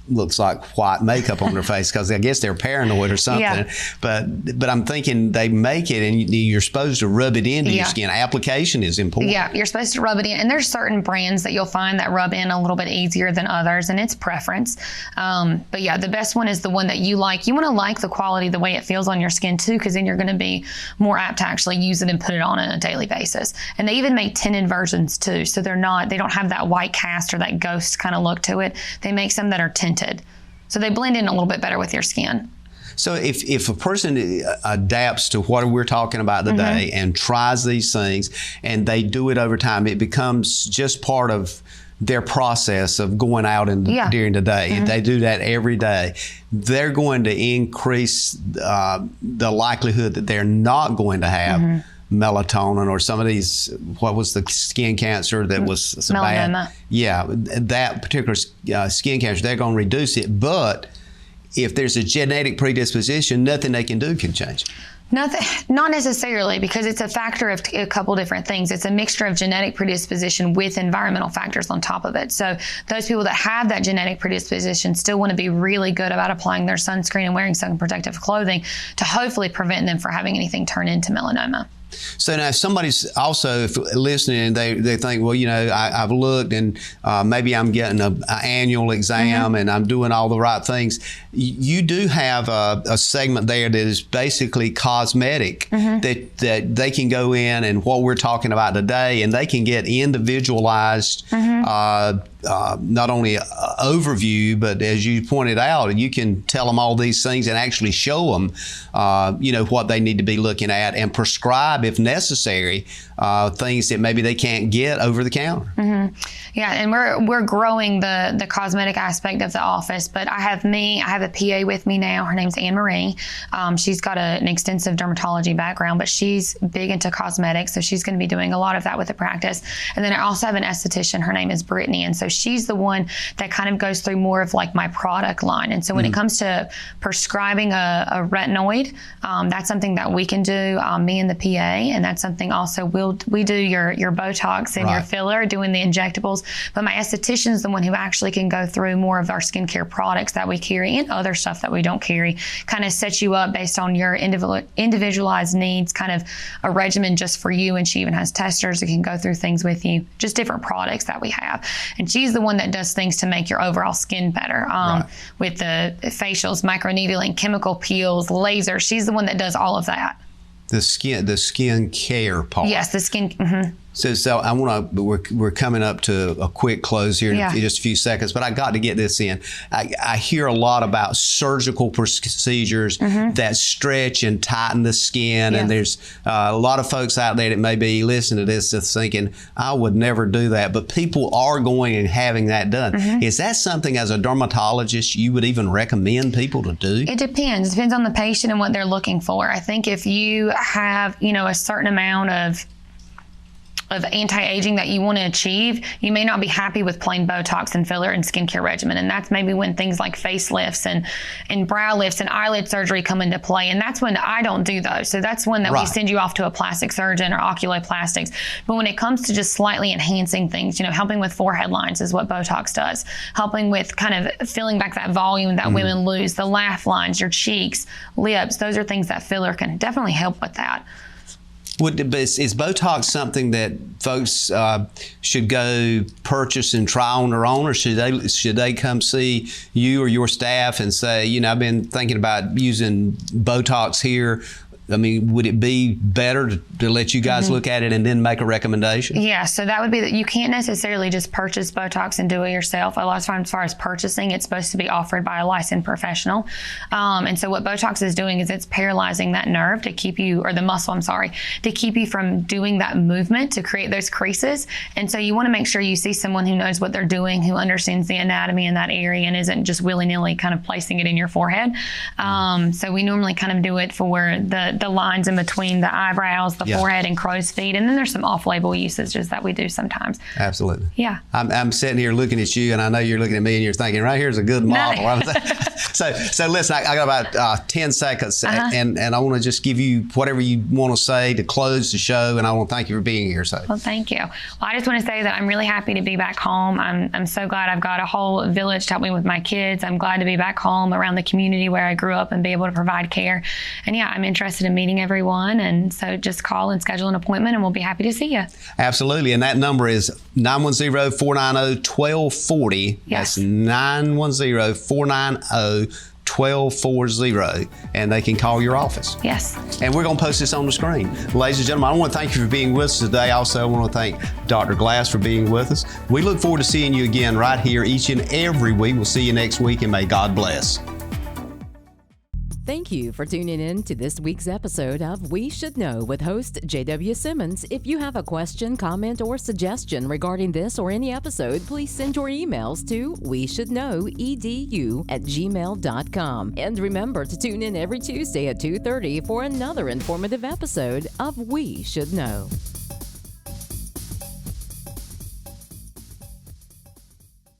looks like white makeup on their face because I guess they're paranoid or something. Yeah. But I'm thinking they make it and you're supposed to rub it into your skin. Application is important. Yeah, you're supposed to rub it in. And there's certain brands that you'll find that rub in a little bit easier than others, and it's preference. But yeah, the best one is the one that you like. You want to like the quality, the way it feels on your skin too, because then you're going to be more apt to actually use it and put it on a daily basis. And they even make tinted versions too. So they don't have that white cast or that ghost kind of look to it. They make some that are tinted. So they blend in a little bit better with your skin. So if a person adapts to what we're talking about today and tries these things and they do it over time, it becomes just part of their process of going out during the day. If they do that every day, they're going to increase the likelihood that they're not going to have melatonin or some of these, what was the skin cancer that was so melanoma. Bad? Yeah, that particular skin cancer, they're going to reduce it. But if there's a genetic predisposition, nothing they can do can change it. Not necessarily, because it's a factor of a couple different things. It's a mixture of genetic predisposition with environmental factors on top of it. So those people that have that genetic predisposition still want to be really good about applying their sunscreen and wearing sun protective clothing to hopefully prevent them from having anything turn into melanoma. So now if somebody's also listening and they think, well, I've looked and maybe I'm getting an annual exam and I'm doing all the right things. You do have a segment there that is basically cosmetic that they can go in and what we're talking about today, and they can get individualized not only overview, but as you pointed out, you can tell them all these things and actually show them, what they need to be looking at and prescribe, if necessary, things that maybe they can't get over the counter. Yeah, and we're growing the cosmetic aspect of the office, but I have a PA with me now. Her name's Anne Marie. She's got an extensive dermatology background, but she's big into cosmetics, so she's going to be doing a lot of that with the practice. And then I also have an esthetician. Her name is Brittany, and so she's the one that kind of goes through more of like my product line. And so when it comes to prescribing a retinoid, that's something that we can do, me and the PA, and that's something also we do your Botox and your filler, doing the injectables. But my esthetician is the one who actually can go through more of our skincare products that we carry and other stuff that we don't carry, kind of set you up based on your individualized needs, kind of a regimen just for you. And she even has testers that can go through things with you, just different products that we have. And she's the one that does things to make your overall skin better, with the facials, microneedling, chemical peels, lasers. She's the one that does all of that. The skin care part. Yes, the skin. So I want to. We're coming up to a quick close here in just a few seconds, but I got to get this in. I hear a lot about surgical procedures that stretch and tighten the skin, and there's a lot of folks out there that may be listening to this that's thinking, I would never do that, but people are going and having that done. Is that something as a dermatologist you would even recommend people to do? It depends. It depends on the patient and what they're looking for. I think if you have, a certain amount of anti-aging that you want to achieve, you may not be happy with plain Botox and filler and skincare regimen. And that's maybe when things like facelifts and brow lifts and eyelid surgery come into play. And that's when I don't do those. So that's when we send you off to a plastic surgeon or oculoplastics. But when it comes to just slightly enhancing things, helping with forehead lines is what Botox does. Helping with kind of filling back that volume that women lose, the laugh lines, your cheeks, lips. Those are things that filler can definitely help with that. Is Botox something that folks should go purchase and try on their own, or should they come see you or your staff and say, I've been thinking about using Botox here? I mean, would it be better to let you guys look at it and then make a recommendation? Yeah, so that would be that you can't necessarily just purchase Botox and do it yourself. A lot of times, as far as purchasing, it's supposed to be offered by a licensed professional. And so what Botox is doing is it's paralyzing that nerve to keep you, or the muscle, to keep you from doing that movement to create those creases. And so you want to make sure you see someone who knows what they're doing, who understands the anatomy in that area and isn't just willy-nilly kind of placing it in your forehead. So we normally kind of do it for the lines in between the eyebrows, the forehead, and crow's feet. And then there's some off-label usages that we do sometimes. Absolutely. Yeah. I'm sitting here looking at you, and I know you're looking at me, and you're thinking, right here's a good model. No. So listen, I got about 10 seconds, and I want to just give you whatever you want to say to close the show, and I want to thank you for being here. Well, thank you. Well, I just want to say that I'm really happy to be back home. I'm so glad I've got a whole village to help me with my kids. I'm glad to be back home around the community where I grew up and be able to provide care. And yeah, I'm interested in meeting everyone. And so just call and schedule an appointment and we'll be happy to see you. Absolutely. And that number is 910-490-1240. Yes. That's 910-490-1240. And they can call your office. Yes. And we're going to post this on the screen. Ladies and gentlemen, I want to thank you for being with us today. Also, I want to thank Dr. Glass for being with us. We look forward to seeing you again right here each and every week. We'll see you next week, and may God bless. Thank you for tuning in to this week's episode of We Should Know with host JW Simmons. If you have a question, comment, or suggestion regarding this or any episode, please send your emails to weshouldknowedu@gmail.com. And remember to tune in every Tuesday at 2:30 for another informative episode of We Should Know.